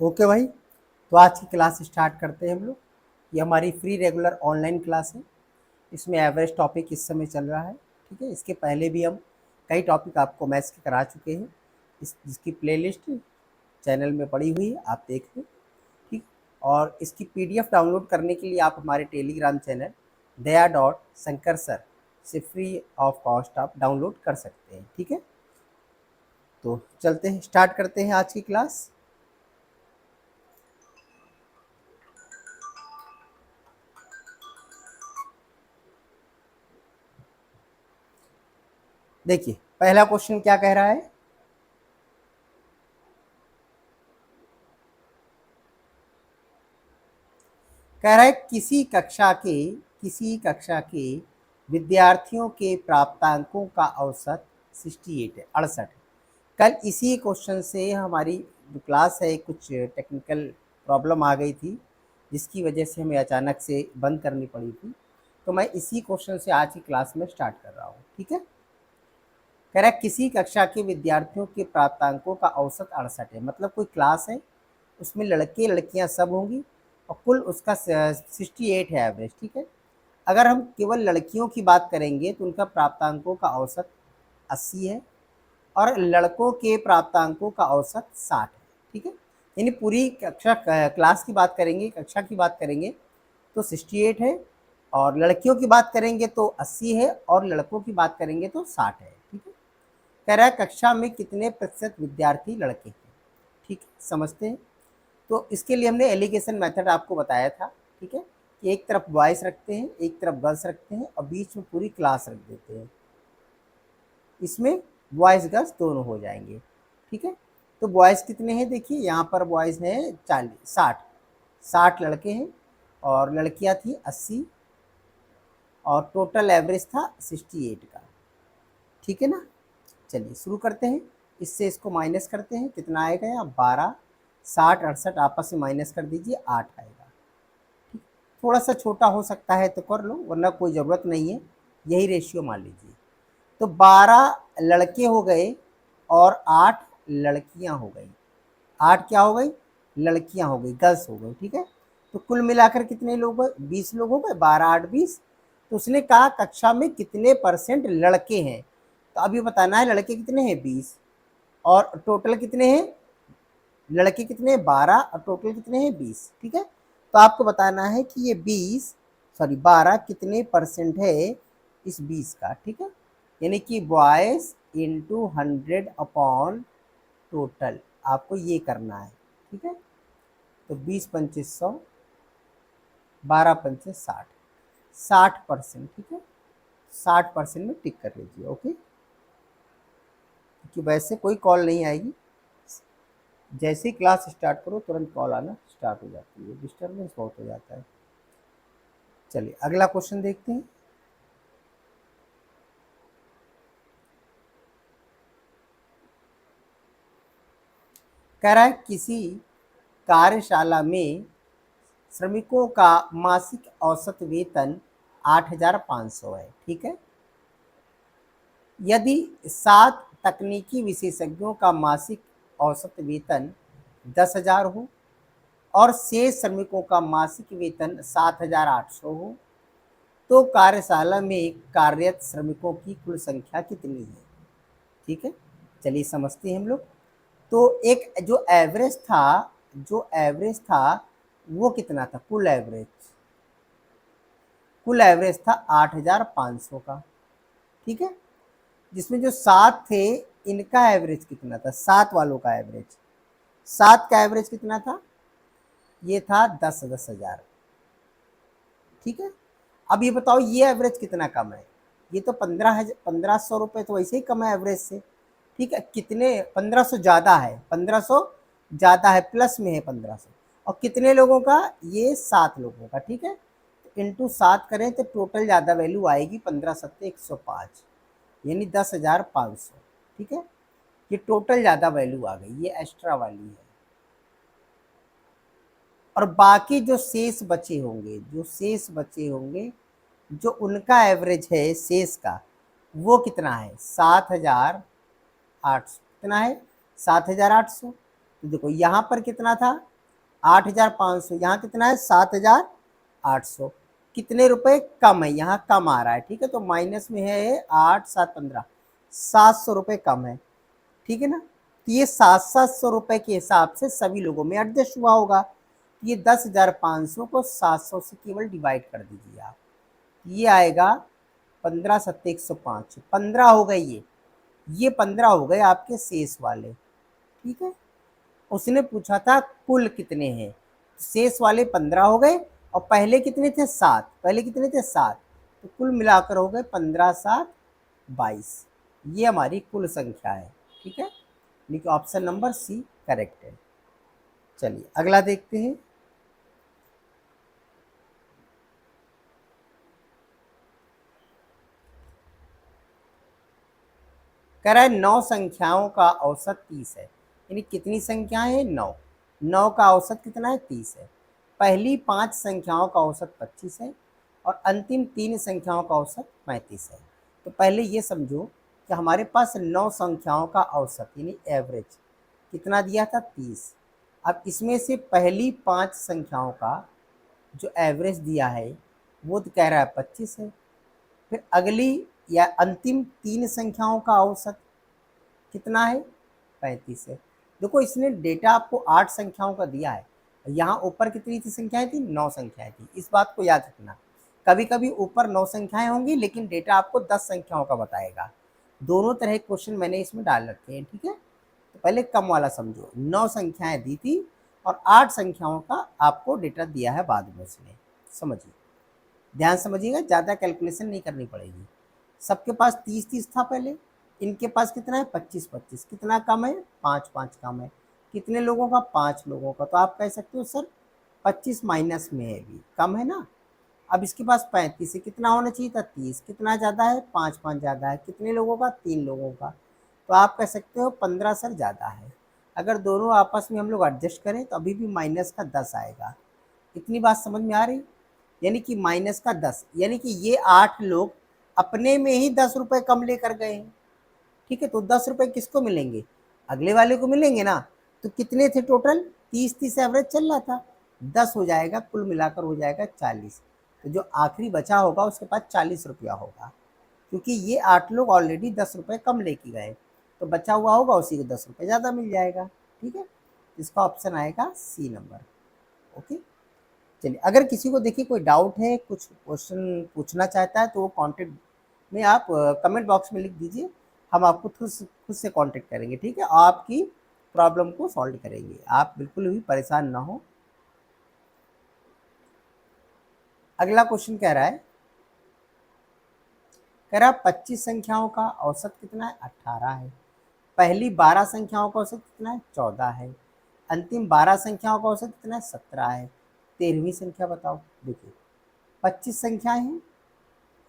Okay भाई, तो आज की क्लास स्टार्ट करते हैं हम लोग। ये हमारी फ्री रेगुलर ऑनलाइन क्लास है। इसमें एवरेज टॉपिक इस समय चल रहा है। ठीक है, इसके पहले भी हम कई टॉपिक आपको मैथ्स के करा चुके हैं। जिसकी प्लेलिस्ट चैनल में पड़ी हुई है, आप देख लें। ठीक, और इसकी पीडीएफ डाउनलोड करने के लिए आप हमारे टेलीग्राम चैनल दया.शंकर सर से फ्री ऑफ कॉस्ट आप डाउनलोड कर सकते हैं। ठीक है, तो चलते हैं, स्टार्ट करते हैं आज की क्लास। देखिए, पहला क्वेश्चन क्या कह रहा है। कह रहा है किसी कक्षा के विद्यार्थियों के प्राप्तांकों का औसत 68 है, 68 है। कल इसी क्वेश्चन से हमारी जो क्लास है कुछ टेक्निकल प्रॉब्लम आ गई थी, जिसकी वजह से हमें अचानक से बंद करनी पड़ी थी। तो मैं इसी क्वेश्चन से आज की क्लास में स्टार्ट कर रहा हूँ। ठीक है, कह रहा है किसी कक्षा के विद्यार्थियों के प्राप्तांकों का औसत 68 है। मतलब कोई क्लास है, उसमें लड़के लड़कियां सब होंगी और कुल उसका 68 है एवरेज। ठीक है, अगर हम केवल लड़कियों की बात करेंगे तो उनका प्राप्तांकों का औसत 80 है और लड़कों के प्राप्तांकों का औसत 60 है। ठीक है, यानी पूरी कक्षा क्लास की बात करेंगे, कक्षा की बात करेंगे तो 68 है, और लड़कियों की बात करेंगे तो 80 है, और लड़कों की बात करेंगे तो 60 है। ठीक है, कह रहा है कक्षा में कितने प्रतिशत विद्यार्थी लड़के हैं। ठीक है, समझते हैं। तो इसके लिए हमने एलिगेशन मेथड आपको बताया था। ठीक है, कि एक तरफ बॉयज़ रखते हैं, एक तरफ गर्ल्स रखते हैं और बीच में पूरी क्लास रख देते हैं। इसमें बॉयज़ गर्ल्स दोनों हो जाएंगे। ठीक है, तो बॉयज़ कितने हैं, देखिए यहाँ पर बॉयज़ हैं 40, 60 लड़के हैं और लड़कियाँ थी 80, और टोटल एवरेज था 68 का। ठीक है ना, चलिए शुरू करते हैं। इससे इसको माइनस करते हैं, कितना आएगा यहाँ 12, 60, 68 आपस में माइनस कर दीजिए, 8 आएगा। ठीक, थोड़ा सा छोटा हो सकता है तो कर लो, वरना कोई ज़रूरत नहीं है, यही रेशियो मान लीजिए। तो 12 लड़के हो गए और 8 लड़कियां हो गई। 8 क्या हो गई, लड़कियां हो गई, गर्ल्स हो गई। ठीक है, तो कुल मिलाकर कितने लोग गए, 20 लोग हो गए, 12 8 20। तो उसने कहा कक्षा में कितने परसेंट लड़के हैं। तो अब ये बताना है लड़के कितने हैं 20, और टोटल कितने हैं, लड़के कितने हैं 12 और टोटल कितने हैं 20। ठीक है, तो आपको बताना है कि ये 12 कितने परसेंट है इस 20 का। ठीक है, यानी कि बॉयज़ इंटू 100 अपॉन टोटल, आपको ये करना है। ठीक है, तो 20 पंचे 100, 12 पंचे 60, 60%। ठीक है, 60% में टिक कर लीजिए। ओके, क्योंकि वैसे कोई कॉल नहीं आएगी, जैसे ही क्लास स्टार्ट करो तुरंत कॉल आना स्टार्ट हो जाती है, डिस्टर्बेंस बहुत हो जाता है। चलिए अगला क्वेश्चन देखते हैं। कह रहा है किसी कार्यशाला में श्रमिकों का मासिक औसत वेतन 8,500 है। ठीक है, यदि 7 तकनीकी विशेषज्ञों का मासिक औसत वेतन 10,000 हो और शेष श्रमिकों का मासिक वेतन 7,800 हो, तो कार्यशाला में कार्यरत श्रमिकों की कुल संख्या कितनी है। ठीक है, चलिए समझते हैं हम लोग। तो एक जो एवरेज था वो कितना था, कुल एवरेज था 8,500 का। ठीक है, जिसमें जो 7 थे इनका एवरेज कितना था, 7 वालों का एवरेज, 7 का एवरेज कितना था, ये था 10,000। ठीक है, अब ये बताओ ये एवरेज कितना कम है, ये तो 1500 रुपये तो वैसे ही कम है एवरेज से। ठीक है, कितने, 1500 ज़्यादा है, 1500 ज़्यादा है, प्लस में है 1500, और कितने लोगों का, ये 7 लोगों का। ठीक है, तो इंटू 7 करें तो टोटल ज़्यादा वैल्यू आएगी, 15 सत्ते 105, यानी 10,500। ठीक है, ये टोटल ज़्यादा वैल्यू आ गई, ये एक्स्ट्रा वाली है। और बाकी जो शेष बचे होंगे जो उनका एवरेज है शेष का, वो कितना है, 7,800। कितना है, 7,800। तो देखो यहाँ पर कितना था 8,500, यहाँ कितना है 7,800, कितने रुपए कम है, यहाँ कम आ रहा है, ठीक है। तो माइनस में है 8 7 15, 700 रुपये कम है, ठीक है ना। तो ये 700 रुपये के हिसाब से सभी लोगों में एडजस्ट हुआ होगा। तो ये 10,500 को 700 से केवल डिवाइड कर दीजिए आप, ये आएगा 15 सत्ते 105, 15 हो गए ये 15 हो गए आपके शेष वाले, ठीक है। उसने पूछा था कुल कितने हैं, शेष वाले 15 हो गए और पहले कितने थे 7, पहले कितने थे 7, तो कुल मिलाकर हो गए 15 7 22, ये हमारी कुल संख्या है, ठीक है। लेकिन ऑप्शन नंबर सी करेक्ट है। चलिए अगला देखते हैं। कह रहा है 9 संख्याओं का औसत 30 है, यानी कितनी संख्याएं हैं 9, 9 का औसत कितना है 30 है। पहली 5 संख्याओं का औसत 25 है और अंतिम 3 संख्याओं का औसत 35 है। तो पहले ये समझो कि हमारे पास 9 संख्याओं का औसत यानी एवरेज कितना दिया था 30। अब इसमें से पहली 5 संख्याओं का जो एवरेज दिया है वो तो कह रहा है 25 है। फिर अगली या अंतिम 3 संख्याओं का औसत कितना है 35 है। देखो इसने डेटा आपको 8 संख्याओं का दिया है, यहाँ ऊपर कितनी थी संख्याएं थी 9 संख्याएं थी, इस बात को याद रखना। कभी कभी ऊपर 9 संख्याएं होंगी लेकिन डेटा आपको 10 संख्याओं का बताएगा। दोनों तरह के क्वेश्चन मैंने इसमें डाल रखे हैं, ठीक है। तो पहले कम वाला समझो, 9 संख्याएं दी थी और 8 संख्याओं का आपको डेटा दिया है बाद में उसने, समझिए ध्यान समझिएगा, ज़्यादा कैलकुलेशन नहीं करनी पड़ेगी। सबके पास 30-30 था पहले, इनके पास कितना है 25-25, कितना कम है 5-5 कम है, कितने लोगों का 5 लोगों का। तो आप कह सकते हो सर 25 माइनस में है, भी कम है ना। अब इसके पास 35 है, कितना होना चाहिए था 30, कितना ज़्यादा है 5-5 ज़्यादा है, कितने लोगों का 3 लोगों का। तो आप कह सकते हो 15 सर ज़्यादा है। अगर दोनों आपस में हम लोग एडजस्ट करें तो अभी भी माइनस का 10 आएगा। इतनी बात समझ में आ रही, यानी कि माइनस का 10, यानी कि ये 8 लोग अपने में ही 10 रुपये कम लेकर गए हैं, ठीक है। तो 10 रुपये किसको मिलेंगे, अगले वाले को मिलेंगे ना। तो कितने थे टोटल 30-30 एवरेज चल रहा था, 10 हो जाएगा, कुल मिलाकर हो जाएगा 40। तो जो आखिरी बचा होगा उसके पास 40 रुपया होगा, क्योंकि ये 8 लोग ऑलरेडी 10 रुपये कम लेके गए, तो बचा हुआ होगा उसी को 10 रुपये ज़्यादा मिल जाएगा, ठीक है। इसका ऑप्शन आएगा सी नंबर, ओके। चलिए अगर किसी को देखिए कोई डाउट है, कुछ क्वेश्चन पूछना चाहता है तो वो कॉन्टेक्ट में आप कमेंट बॉक्स में लिख दीजिए, हम आपको खुद से कांटेक्ट करेंगे, ठीक है। आपकी प्रॉब्लम को सॉल्व करेंगे, आप बिल्कुल भी परेशान ना हो। अगला क्वेश्चन कह रहा है 25 संख्याओं का औसत कितना है 18 है। पहली 12 संख्याओं का औसत कितना है 14 है। अंतिम 12 संख्याओं का औसत कितना है 17 है। 13वीं संख्या बताओ। देखिए 25 संख्याएं हैं,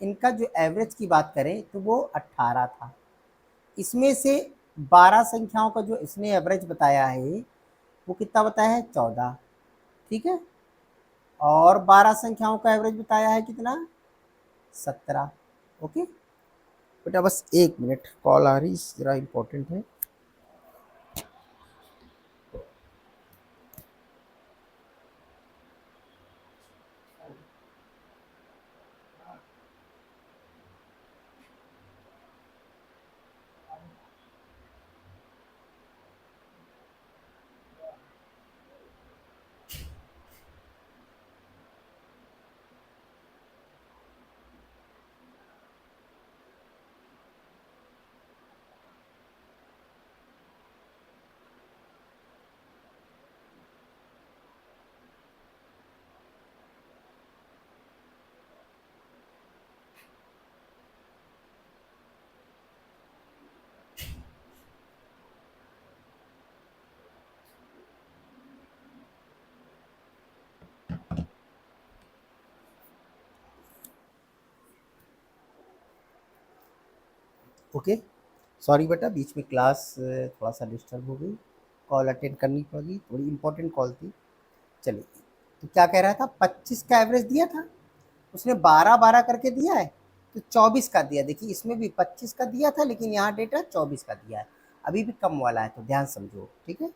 इनका जो एवरेज की बात करें तो वो 18 था। इसमें से 12 संख्याओं का जो इसने एवरेज बताया है वो कितना बताया है 14, ठीक है। और 12 संख्याओं का एवरेज बताया है कितना 17, ओके। बेटा बस 1 मिनट, कॉल आ रही जरा इम्पोर्टेंट है। ओके सॉरी बेटा, बीच में क्लास थोड़ा सा डिस्टर्ब हो गई, कॉल अटेंड करनी पड़ी, थोड़ी इंपॉर्टेंट कॉल थी। चलिए तो क्या कह रहा था 25 का एवरेज दिया था, उसने 12-12 करके दिया है, तो 24 का दिया। देखिए इसमें भी 25 का दिया था लेकिन यहाँ डेटा 24 का दिया है, अभी भी कम वाला है, तो ध्यान समझो, ठीक है।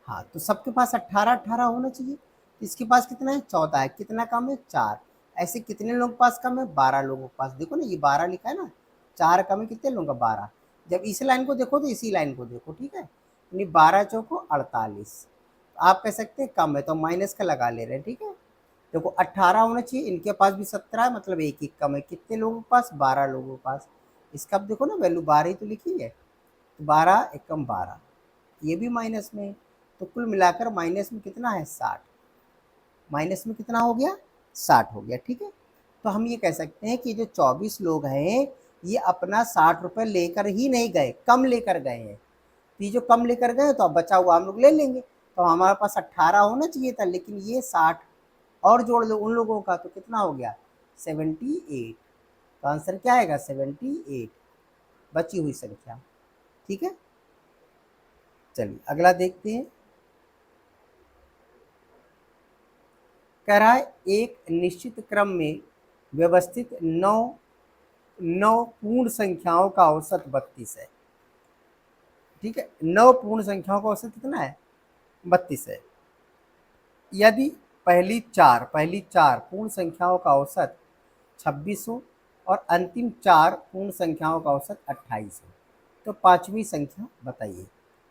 हाँ, तो सबके पास 18-18 होना चाहिए। तो इसके पास कितना है? 14 है। कितना कम है? 4। ऐसे कितने लोगों के पास कम है? 12 लोगों के पास। देखो ना, ये 12 लिखा है ना, 4 कम है, कितने लोगों का? 12। जब इस लाइन को देखो तो इसी लाइन को देखो, ठीक है? यानी 12 चौको 48। आप कह सकते हैं कम है, तो माइनस का लगा ले रहे हैं, ठीक है? देखो 18 होना चाहिए, इनके पास भी 17 है, मतलब एक एक कम है। कितने लोगों के पास? 12 लोगों के पास। इसका अब देखो ना, वैल्यू 12 ही तो लिखी है। तो 12 एकम 12, ये भी माइनस में है। तो कुल मिलाकर माइनस में कितना है? 60। माइनस में कितना हो गया? 60 हो गया, ठीक है? तो हम ये कह सकते हैं कि जो 24 लोग हैं, ये अपना 60 रुपये लेकर ही नहीं गए, कम लेकर गए हैं। तो ये जो कम लेकर गए, तो अब बचा हुआ हम लोग ले लेंगे। तो हमारे पास 18 होना चाहिए था, लेकिन ये 60 और जोड़ दो उन लोगों का, तो कितना हो गया? 78। तो आंसर क्या आएगा? 78, बची हुई संख्या, ठीक है? चलिए अगला देखते हैं। कह रहा है एक निश्चित क्रम में व्यवस्थित नौ नौ पूर्ण संख्याओं का औसत 32 है, ठीक है? 9 पूर्ण संख्याओं का औसत कितना है? 32 है। यदि पहली चार पूर्ण संख्याओं का औसत 26 हो और अंतिम 4 पूर्ण संख्याओं का औसत 28 हो, तो पांचवी संख्या बताइए।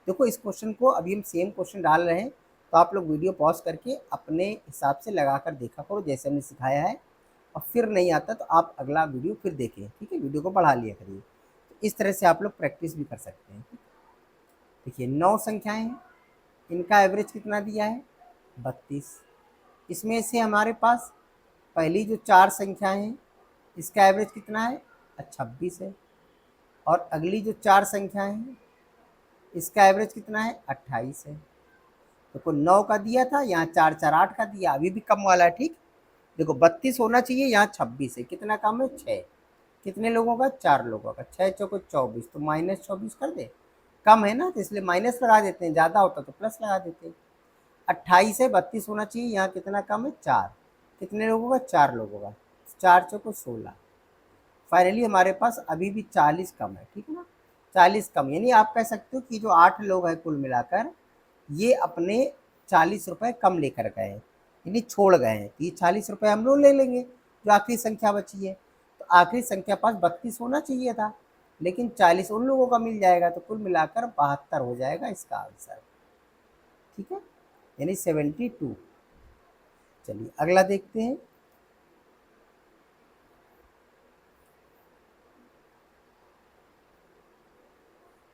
देखो, इस क्वेश्चन को अभी हम सेम क्वेश्चन डाल रहे हैं, तो आप लोग वीडियो पॉज करके अपने हिसाब से लगा कर देखा करो, जैसे हमने सिखाया है। और फिर नहीं आता तो आप अगला वीडियो फिर देखें, ठीक है? वीडियो को बढ़ा लिया करिए। तो इस तरह से आप लोग प्रैक्टिस भी कर सकते हैं। देखिए 9 संख्याएं हैं, इनका एवरेज कितना दिया है? 32। इसमें से हमारे पास पहली जो 4 संख्याएं हैं, इसका एवरेज कितना है? 26 है। और अगली जो 4 संख्याएं हैं, इसका एवरेज कितना है? 28 है। देखो 9 का दिया था, यहाँ 4 4 8 का दिया, अभी भी कम वाला है, ठीक? देखो 32 होना चाहिए, यहाँ 26 है। कितना कम है? 6। कितने लोगों का? 4 लोगों का। 6 चौको 24, तो -24 कर दे। कम है ना, तो इसलिए माइनस लगा देते हैं, ज़्यादा होता तो प्लस लगा देते हैं। 28 है, 32 होना चाहिए, यहाँ कितना कम है? 4। कितने लोगों का? 4 लोगों का। 4 चौको 16। फाइनली हमारे पास अभी भी 40 कम है, ठीक है ना? 40 कम, यानी आप कह सकते हो कि जो 8 लोग हैं कुल मिलाकर, ये अपने 40 रुपये कम लेकर गए हैं, यानी छोड़ गए हैं। तो ये 40 रुपये हम लोग ले लेंगे, जो आखिरी संख्या बची है। तो आखिरी संख्या पास 32 होना चाहिए था, लेकिन 40 उन लोगों का मिल जाएगा, तो कुल मिलाकर 72 हो जाएगा इसका आंसर, ठीक है? यानी 72। चलिए अगला देखते हैं।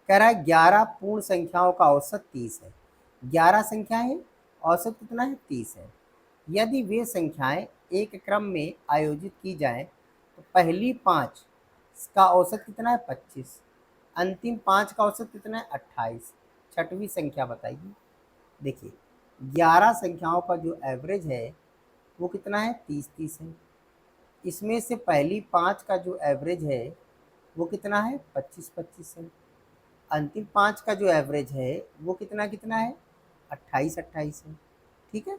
कह रहा है 11 पूर्ण संख्याओं का औसत 30 है। 11 संख्याएं हैं, औसत कितना है? 30 है। यदि वे संख्याएं एक क्रम में आयोजित की जाएं, तो पहली 5 का औसत कितना है? 25। अंतिम 5 का औसत कितना है? 28। छठवीं संख्या बताइए। देखिए 11 संख्याओं का जो एवरेज है वो कितना है? 30-30 है। इसमें से पहली 5 का जो एवरेज है वो कितना है? 25-25 है। अंतिम 5 का जो एवरेज है वो कितना कितना है? 28-28 है, ठीक है?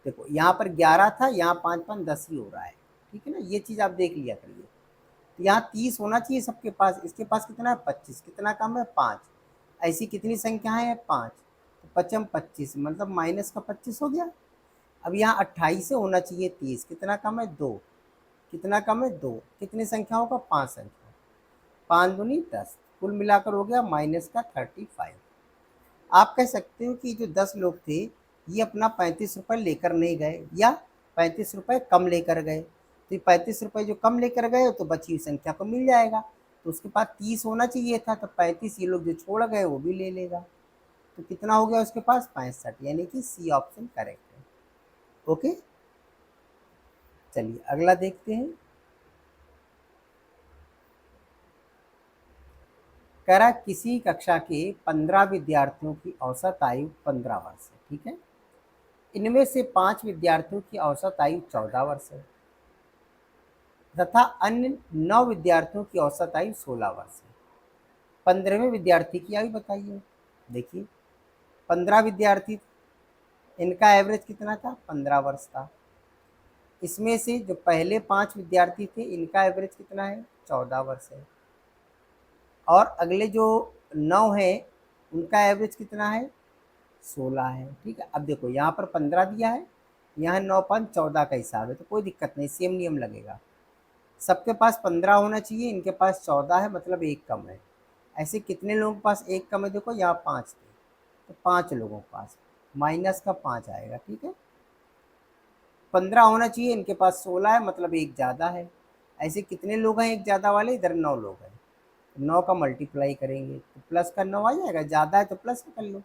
देखो यहाँ पर 11 था, यहाँ 5 5 10 ही हो रहा है, ठीक है ना? ये चीज़ आप देख लिया करिए। तो यहाँ 30 होना चाहिए सबके पास, इसके पास कितना है? 25। कितना कम है? 5। ऐसी कितनी संख्याएं हैं? 5। तो 5 25, मतलब माइनस का 25 हो गया। अब यहाँ 28 से होना चाहिए 30। कितना कम है? 2। कितना कम है? 2। कितनी संख्याओं का? 5 संख्या। 5 दूनी 10, कुल मिलाकर हो गया माइनस का 35। आप कह सकते हो कि जो 10 लोग थे, ये अपना 35 रुपये लेकर नहीं गए, या 35 रुपये कम लेकर गए। तो ये 35 रुपये जो कम लेकर गए, तो बची हुई संख्या को मिल जाएगा। तो उसके पास 30 होना चाहिए था, तो 35 ये लोग जो छोड़ गए वो भी ले लेगा। तो कितना हो गया उसके पास? 65, यानी कि सी ऑप्शन करेक्ट है। ओके, चलिए अगला देखते हैं। कह रहा है किसी कक्षा के 15 विद्यार्थियों की औसत आयु 15 वर्ष है, ठीक है? इनमें से 5 विद्यार्थियों की औसत आयु 14 वर्ष है, तथा अन्य 9 विद्यार्थियों की औसत आयु 16 वर्ष है। 15वें विद्यार्थी की आयु बताइए। देखिए 15 विद्यार्थी, इनका एवरेज कितना था? 15 वर्ष था। इसमें से जो पहले 5 विद्यार्थी थे, इनका एवरेज कितना है? 14 वर्ष है। और अगले जो 9 हैं, उनका एवरेज कितना है? 16 है, ठीक है। अब देखो यहाँ पर 15 दिया है, यहाँ 9 5 14 का हिसाब है, तो कोई दिक्कत नहीं, सेम नियम लगेगा। सबके पास 15 होना चाहिए, इनके पास 14 है, मतलब एक कम है। ऐसे कितने लोगों के पास एक कम है, देखो यहाँ 5 थे, तो 5 लोगों के पास माइनस का 5 आएगा, ठीक है। 15 होना चाहिए, इनके पास 16 है, मतलब एक ज़्यादा है। ऐसे कितने लोग हैं एक ज़्यादा वाले, इधर 9 लोग हैं, 9 का मल्टीप्लाई करेंगे तो प्लस का 9 आ जाएगा, ज़्यादा है तो प्लस कर लो।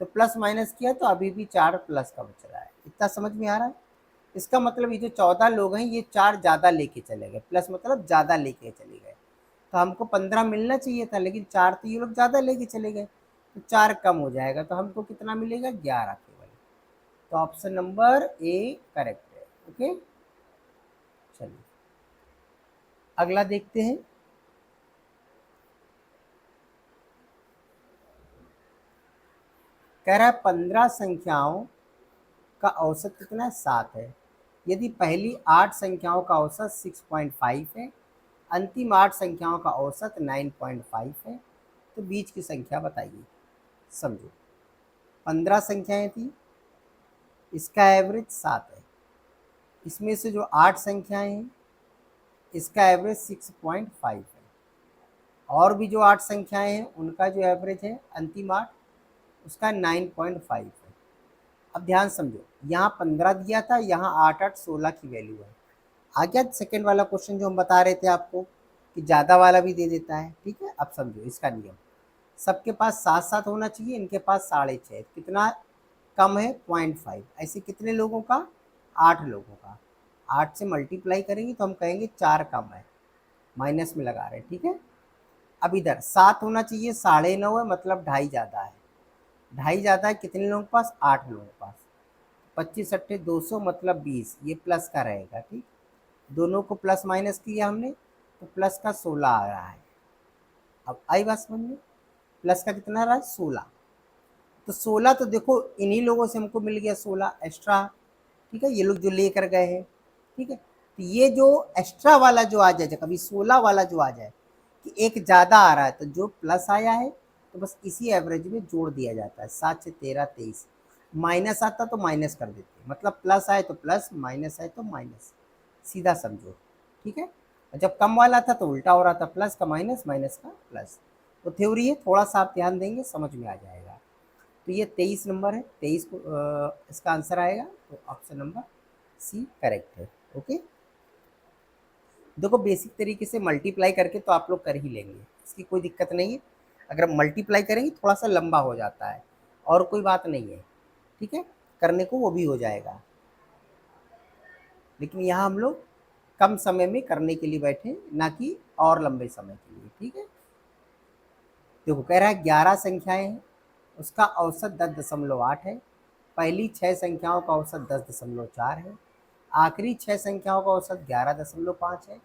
तो प्लस माइनस किया तो अभी भी 4 प्लस का बच रहा है। इतना समझ में आ रहा है? इसका मतलब ये जो 14 लोग हैं ये 4 ज़्यादा लेके चले गए, प्लस मतलब ज़्यादा लेके चले गए। तो हमको 15 मिलना चाहिए था, लेकिन 4 तो ये लोग ज़्यादा लेके चले गए, तो 4 कम हो जाएगा, तो हमको कितना मिलेगा, 11 केवल। तो ऑप्शन नंबर ए करेक्ट है। ओके, चलिए अगला देखते हैं। कह रहा है 15 संख्याओं का औसत कितना है, 7 है। यदि पहली 8 संख्याओं का औसत 6.5 है, अंतिम 8 संख्याओं का औसत 9.5 है, तो बीच की संख्या बताइए। समझो, 15 संख्याएं थी, इसका एवरेज 7 है। इसमें से जो 8 संख्याएं हैं, इसका एवरेज 6.5 है। और भी जो 8 संख्याएं हैं उनका जो एवरेज है अंतिम 8, उसका 9.5 है। अब ध्यान समझो, यहाँ 15 दिया था, यहाँ 8 8 16 की वैल्यू है। आ गया सेकेंड वाला क्वेश्चन जो हम बता रहे थे आपको, कि ज़्यादा वाला भी दे देता है, ठीक है। अब समझो इसका नियम, सबके पास 7 7 होना चाहिए, इनके पास 6.5, कितना कम है, 0.5। ऐसे कितने लोगों का, 8 लोगों का। 8 से मल्टीप्लाई करेंगे तो हम कहेंगे 4 कम है, माइनस में लगा रहे हैं, ठीक है। अब इधर 7 होना चाहिए, 9.5 है, मतलब 2.5 ज़्यादा है। 2.5 ज़्यादा है, कितने लोगों के पास, 8 लोगों के पास। 25 अट्ठे 200, मतलब 20, ये प्लस का रहेगा, ठीक। दोनों को प्लस माइनस किया हमने, तो प्लस का 16 आ रहा है। अब आई बात समझ में, प्लस का कितना आ रहा है, 16। तो 16 तो देखो इन्हीं लोगों से हमको मिल गया 16 एक्स्ट्रा, ठीक है, ये लोग जो लेकर गए हैं, ठीक है। तो ये जो एक्स्ट्रा वाला जो आ जाए, कभी 16 वाला जो आ जाए कि एक ज़्यादा आ रहा है, तो जो प्लस आया है तो बस इसी एवरेज में जोड़ दिया जाता है। 7 से 13 23, माइनस आता तो माइनस कर देते, मतलब प्लस आए तो प्लस, माइनस आए तो माइनस, सीधा समझो, ठीक है। और जब कम वाला था तो उल्टा हो रहा था, प्लस का माइनस, माइनस का प्लस। तो थ्योरी है, थोड़ा सा आप ध्यान देंगे समझ में आ जाएगा। तो ये 23 नंबर है, 23 को इसका आंसर आएगा, तो ऑप्शन नंबर सी करेक्ट है। ओके, देखो बेसिक तरीके से मल्टीप्लाई करके तो आप लोग कर ही लेंगे, इसकी कोई दिक्कत नहीं है। अगर मल्टीप्लाई करेंगे थोड़ा सा लंबा हो जाता है, और कोई बात नहीं है, ठीक है, करने को वो भी हो जाएगा। लेकिन यहाँ हम लोग कम समय में करने के लिए बैठे, ना कि और लंबे समय के लिए, ठीक है। देखो कह रहा है 11 संख्याएं हैं, उसका औसत 10.8 है। पहली 6 संख्याओं का औसत 10.4 है। आखिरी 6 संख्याओं का औसत 11.5 है।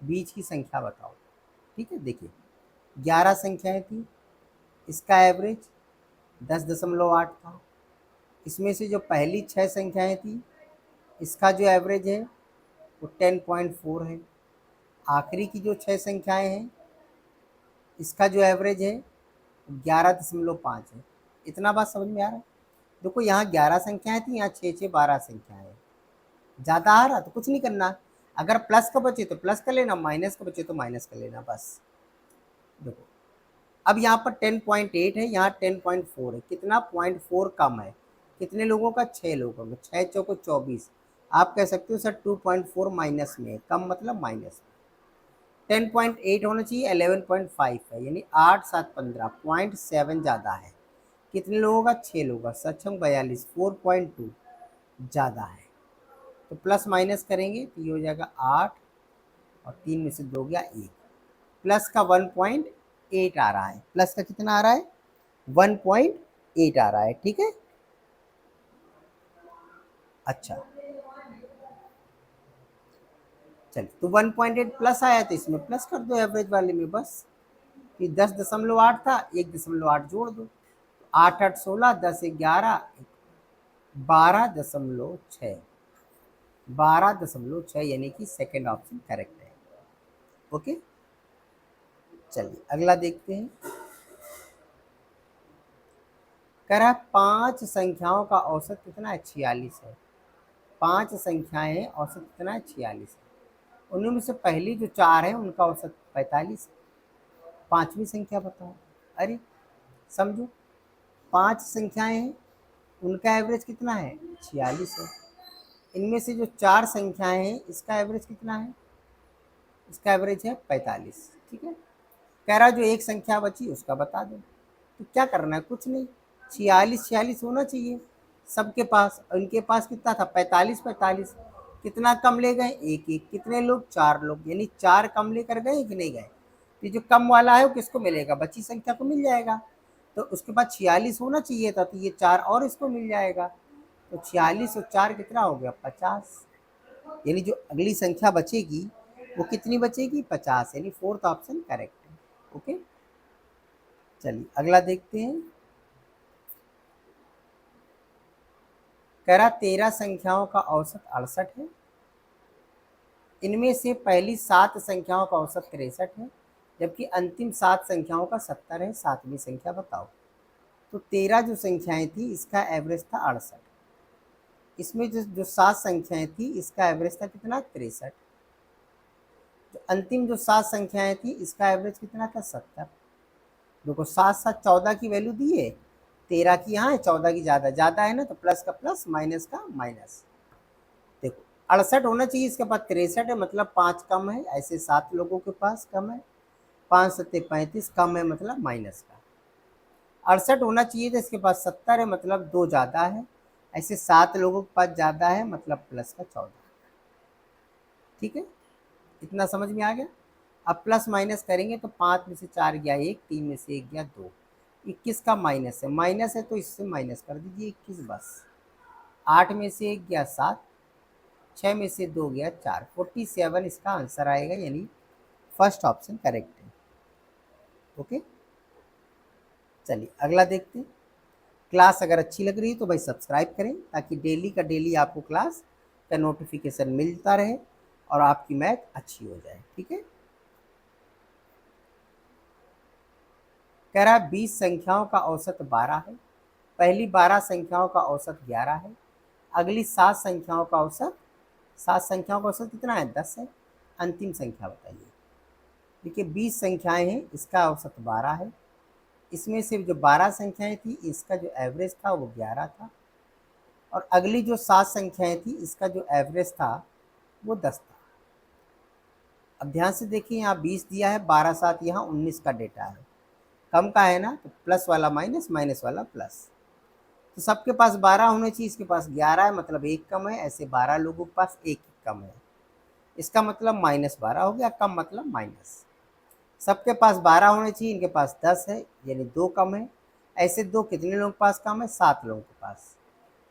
बीच की संख्या बताओ, ठीक है। देखिए 11 संख्याएं थी, इसका एवरेज 10.8 था। इसमें से जो पहली 6 संख्याएं थी, इसका जो एवरेज है वो 10.4 है। आखिरी की जो 6 संख्याएं हैं, इसका जो एवरेज है 11.5 है। इतना बात समझ में आ रहा है? देखो यहाँ 11 संख्याएं थी, यहाँ 6 6 12 संख्याएं हैं। ज़्यादा आ रहा तो कुछ नहीं करना, अगर प्लस का बचे तो प्लस कर लेना, माइनस का बचे तो माइनस कर लेना, बस। देखो अब यहाँ पर 10.8 है, यहाँ 10.4 है, कितना 0.4 कम है। कितने लोगों का, 6 लोगों का। 6 चौको 24, आप कह सकते हो सर 2.4 माइनस में है, कम मतलब माइनस में। 10.8 होना चाहिए, 11.5 है, यानी 8 7 15, 0.7 ज़्यादा है। कितने लोगों का, 6 लोगों का। सक्षम 42, 4.2 ज़्यादा है। तो प्लस माइनस करेंगे तो ये हो जाएगा 8, और 3 में से 2 गया 1। प्लस का 1.8 आ रहा है, प्लस का कितना आ रहा है, 1.8 आ रहा है, ठीक है। अच्छा चलिए, तो 1.8 प्लस आया तो इसमें प्लस कर दो एवरेज वाले में, बस। कि 10.8 था, 1.8 जोड़ दो। 8 8 16, 10 11, 12.6, 12.6, यानी कि सेकेंड ऑप्शन करेक्ट है। ओके, चलिए अगला देखते हैं। कह रहा है 5 संख्याओं का औसत कितना है, 46 है। 5 संख्याएं हैं, औसत कितना है, 46 है। उनमें से पहली जो 4 है उनका औसत 45 है। पांचवी संख्या बताओ। अरे समझो, 5 संख्याएं हैं, उनका एवरेज कितना है, 46 है। इनमें से जो 4 संख्याएं हैं इसका एवरेज कितना है, इसका एवरेज है 45। ठीक है। कह रहा जो एक संख्या बची उसका बता दो। तो क्या करना है, कुछ नहीं, 46 46 होना चाहिए सबके पास। उनके पास कितना था, 45 45। कितना कम ले गए, एक एक। कितने लोग, 4 लोग, यानी 4 कम लेकर गए कि नहीं गए। तो जो कम वाला है वो किसको मिलेगा, बची संख्या को मिल जाएगा। तो उसके बाद 46 होना चाहिए था, तो ये 4 और इसको मिल जाएगा। तो 46 और 4 कितना हो गया, 50। यानी जो अगली संख्या बचेगी वो कितनी बचेगी, 50। यानी फोर्थ ऑप्शन करेक्ट है। ओके, चलिए अगला देखते हैं। कह रहा 13 संख्याओं का औसत 68 है। इनमें से पहली 7 संख्याओं का औसत 63 है, जबकि अंतिम 7 संख्याओं का 70 है। सातवीं संख्या बताओ। तो 13 जो संख्याएं थी इसका एवरेज था 68। इसमें जो 7 संख्याएं थी इसका एवरेज था कितना, 63। जो अंतिम जो 7 संख्याएं थी इसका एवरेज कितना था, 70। देखो 7 7 14 की वैल्यू दी है, 13 की यहाँ है, 14 की ज़्यादा ज़्यादा है ना, तो प्लस का प्लस माइनस का माइनस। देखो 68 होना चाहिए, इसके पास 63 है, मतलब 5 कम है। ऐसे 7 लोगों के पास कम है, 5 सत्ते 35 कम है, मतलब माइनस का। 68 होना चाहिए था, इसके पास 70 है, मतलब 2 ज़्यादा है। ऐसे 7 लोगों के पास ज़्यादा है, मतलब प्लस का 14। ठीक है, इतना समझ में आ गया। अब प्लस माइनस करेंगे तो 5 में से 4 गया 1, 3 में से 1 गया 2, 21 का माइनस है तो इससे माइनस कर दीजिए 21 बस। 8 में से 1 गया 7, 6 में से 2 गया 4, 47 इसका आंसर आएगा, यानी फर्स्ट ऑप्शन करेक्ट है। ओके, चलिए अगला देखते हैं। क्लास अगर अच्छी लग रही है तो भाई सब्सक्राइब करें, ताकि डेली का डेली आपको क्लास का नोटिफिकेशन मिलता रहे और आपकी मैथ अच्छी हो जाए। ठीक है। कह रहा है 20 संख्याओं का औसत 12 है। पहली 12 संख्याओं का औसत 11 है। अगली 7 संख्याओं का औसत, 7 संख्याओं का औसत कितना है, 10 है। अंतिम संख्या बताइए। देखिए 20 संख्याएं हैं, इसका औसत 12 है। इसमें से जो 12 संख्याएं थी इसका जो एवरेज था वो 11 था। और अगली जो 7 संख्याएं थी इसका जो एवरेज था वो 10 था। अब ध्यान से देखिए, यहाँ 20 दिया है, 12 7 यहाँ 19 का डेटा है। कम का है ना, तो प्लस वाला माइनस, माइनस वाला प्लस। तो सबके पास 12 होने चाहिए, इसके पास 11 है, मतलब एक कम है। ऐसे 12 लोगों के पास एक कम है, इसका मतलब -12 हो गया। कम मतलब माइनस। सबके पास 12 होने चाहिए, इनके पास 10 है, यानी 2 कम है। ऐसे 2 कितने लोगों के पास कम है, 7 लोगों के पास,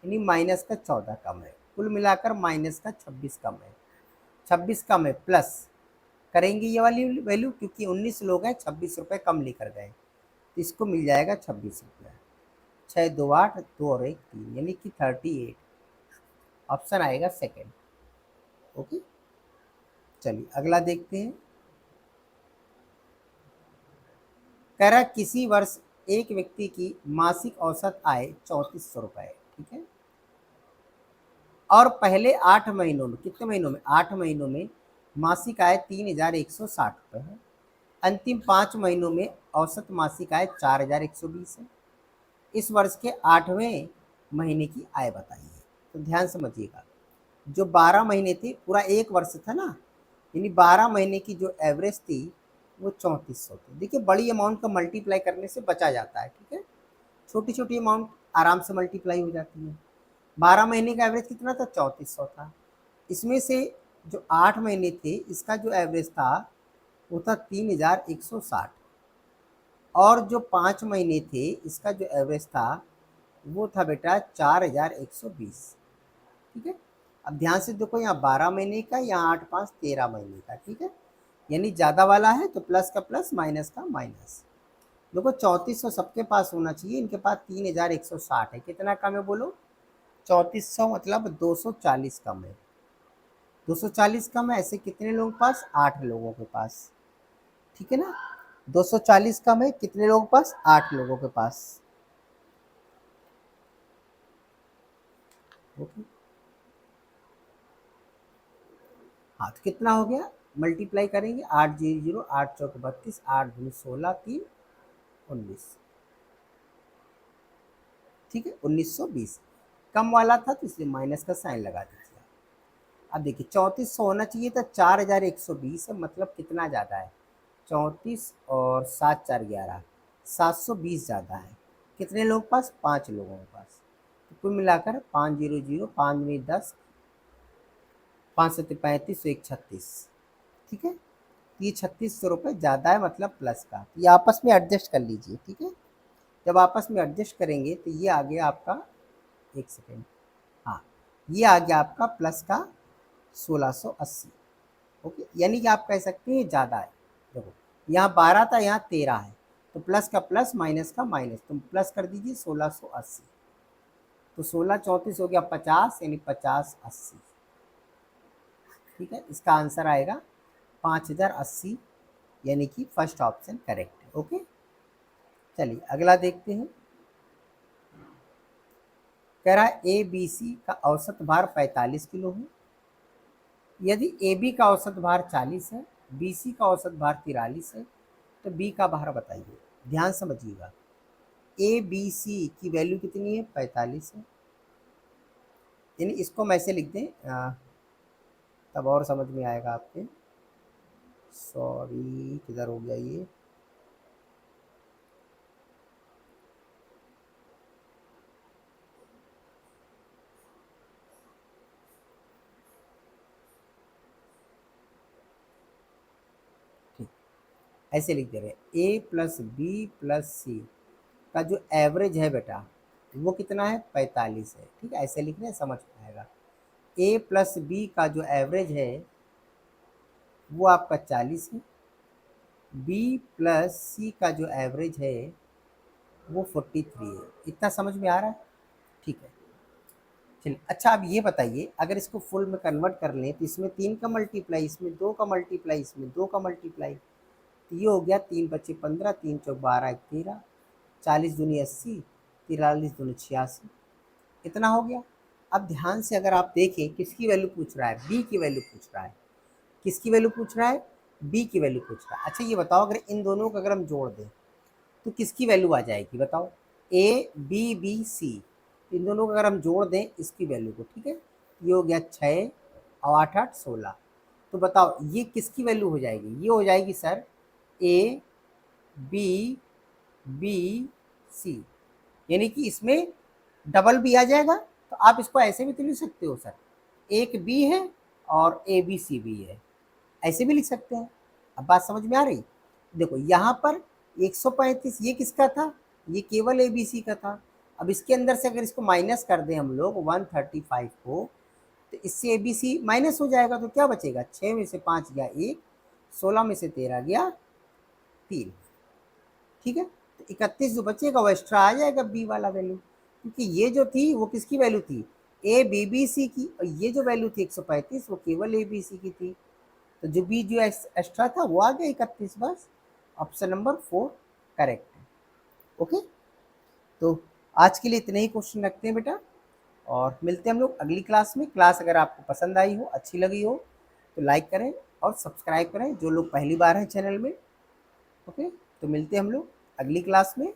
यानी माइनस का 14 कम है। कुल मिलाकर माइनस का 26 कम है। 26 कम है, प्लस करेंगे ये वाली वैल्यू, क्योंकि 19 लोग हैं, 26 रुपये कम लेकर गए, तो इसको मिल जाएगा 26 रुपया। 6 2 8, 2 और 1 3, यानी कि 38। ऑप्शन आएगा सेकेंड। ओके, चलिए अगला देखते हैं। कह रहा है किसी वर्ष एक व्यक्ति की मासिक औसत आय 3400 रुपये। ठीक है। और पहले 8 महीनों में, कितने महीनों में, 8 महीनों में मासिक आय 3160 रुपये है। अंतिम 5 महीनों में औसत मासिक आय 4120 है। इस वर्ष के 8वें महीने की आय बताइए। तो ध्यान समझिएगा, जो 12 महीने थे, पूरा एक वर्ष था ना, यानी 12 महीने की जो एवरेज थी वो 3400 थी। देखिए बड़ी अमाउंट का मल्टीप्लाई करने से बचा जाता है। ठीक है, छोटी छोटी अमाउंट आराम से मल्टीप्लाई हो जाती है। 12 महीने का एवरेज कितना था, 3400 था। इसमें से जो 8 महीने थे इसका जो एवरेज था वो था 3160। और जो 5 महीने थे इसका जो एवरेज था वो था बेटा 4120। ठीक है। अब ध्यान से देखो, यहाँ 12 महीने का, यहाँ 8 5 13 महीने का। ठीक है, यानी ज़्यादा वाला है तो प्लस का प्लस, माइनस का माइनस। देखो 3400 सबके पास होना चाहिए, इनके पास 3160 है। कितना कम है बोलो, 3400, मतलब 240 कम है। 240 कम है, ऐसे कितने लोगों के पास, 8 लोगों के पास। ठीक है ना, 240 कम है, कितने लोगों के पास, 8 लोगों के पास। ओके, हाँ तो कितना हो गया, मल्टीप्लाई करेंगे, 8 0 0 8 चौक 32, 8 दूनी 16, 3 19, ठीक है 1920। कम वाला था तो इसलिए माइनस का साइन लगा दीजिए। अब देखिए 3400 होना चाहिए था, 4120 है, मतलब कितना ज़्यादा है, 34 और 7 4 11, 720 ज़्यादा है। कितने लोग पास, 5 लोगों के पास। तो कुल मिलाकर 500, 5 में 10, 5 सत्ते 35, 1 36, ठीक है। तो ये 3600 रुपये ज़्यादा है, मतलब प्लस का। ये आपस में एडजस्ट कर लीजिए, ठीक है। जब आपस में एडजस्ट करेंगे तो ये आ गया आपका, एक सेकेंड, हाँ ये आ गया आपका प्लस का 1680। ओके, यानी कि आप कह सकते हैं ज़्यादा है। देखो यहाँ 12 था, यहाँ 13 है, तो प्लस का प्लस माइनस का माइनस, तो प्लस कर दीजिए 1680। तो 16 34 हो गया 50, यानी 50 80, ठीक है। इसका आंसर आएगा 5080, यानी कि फर्स्ट ऑप्शन करेक्ट है। ओके, चलिए अगला देखते हैं। कह रहा है ए बी सी का औसत भार 45 किलो है। यदि ए बी का औसत भार 40 है, बी सी का औसत भार 43 है, तो बी का भार बताइए। ध्यान समझिएगा, ए बी सी की वैल्यू कितनी है, 45 है। यानी इसको हम ऐसे लिख दें, तब और समझ में आएगा आपके। सॉरी किधर हो गया ये, ठीक, ऐसे लिख दे रहे ए प्लस बी प्लस सी का जो एवरेज है बेटा, वो कितना है, 45 है, ठीक है। ऐसे लिख रहे हैं, समझ में आएगा। ए प्लस बी का जो एवरेज है वो आपका 40 है, बी प्लस सी का जो एवरेज है वो 43 है। इतना समझ में आ रहा है, ठीक है। चलिए अच्छा, अब ये बताइए, अगर इसको फुल में कन्वर्ट कर लें तो इसमें 3 का मल्टीप्लाई, इसमें 2 का मल्टीप्लाई, इसमें 2 का मल्टीप्लाई, तो ये हो गया 3 बचे 15, 3 चौक 12, 13, 40 दूनी 80, 43 दूनी 86, इतना हो गया। अब ध्यान से अगर आप देखें, किसकी वैल्यू पूछ रहा है, बी की वैल्यू पूछ रहा है। किसकी वैल्यू पूछ रहा है, बी की वैल्यू पूछ रहा है। अच्छा ये बताओ, अगर इन दोनों को अगर हम जोड़ दें तो किसकी वैल्यू आ जाएगी, बताओ। ए बी बी सी, इन दोनों को अगर हम जोड़ दें इसकी वैल्यू को, ठीक है, ये हो गया 6 और 8 8 16, तो बताओ ये किसकी वैल्यू हो जाएगी, ये हो जाएगी sir A B B C, यानी कि इसमें डबल भी आ जाएगा। तो आप इसको ऐसे भी तो लिख सकते हो सर, एक बी है और ए बी सी भी है, ऐसे भी लिख सकते हैं। अब बात समझ में आ रही, देखो यहाँ पर 135 ये किसका था, ये केवल ए बी सी का था। अब इसके अंदर से अगर इसको माइनस कर दें हम लोग 135 को, तो इससे ए बी सी माइनस हो जाएगा, तो क्या बचेगा, 6 में से 5 गया 1, 16 में से 13 गया 3, ठीक है। तो 31 जो बचेगा वो एक्स्ट्रा आ जाएगा बी वाला वैल्यू, क्योंकि ये जो थी वो किसकी वैल्यू थी, ए बी बी सी की, और ये जो वैल्यू थी 135 वो केवल ए बी सी की थी। तो जो बी जो एक्स्ट्रा था वो आ गया 31, बस ऑप्शन नंबर 4 करेक्ट है। ओके, तो आज के लिए इतने ही क्वेश्चन रखते हैं बेटा, और मिलते हैं हम लोग अगली क्लास में। क्लास अगर आपको पसंद आई हो, अच्छी लगी हो, तो लाइक करें और सब्सक्राइब करें, जो लोग पहली बार हैं चैनल में। ओके, तो मिलते हैं हम लोग अगली क्लास में।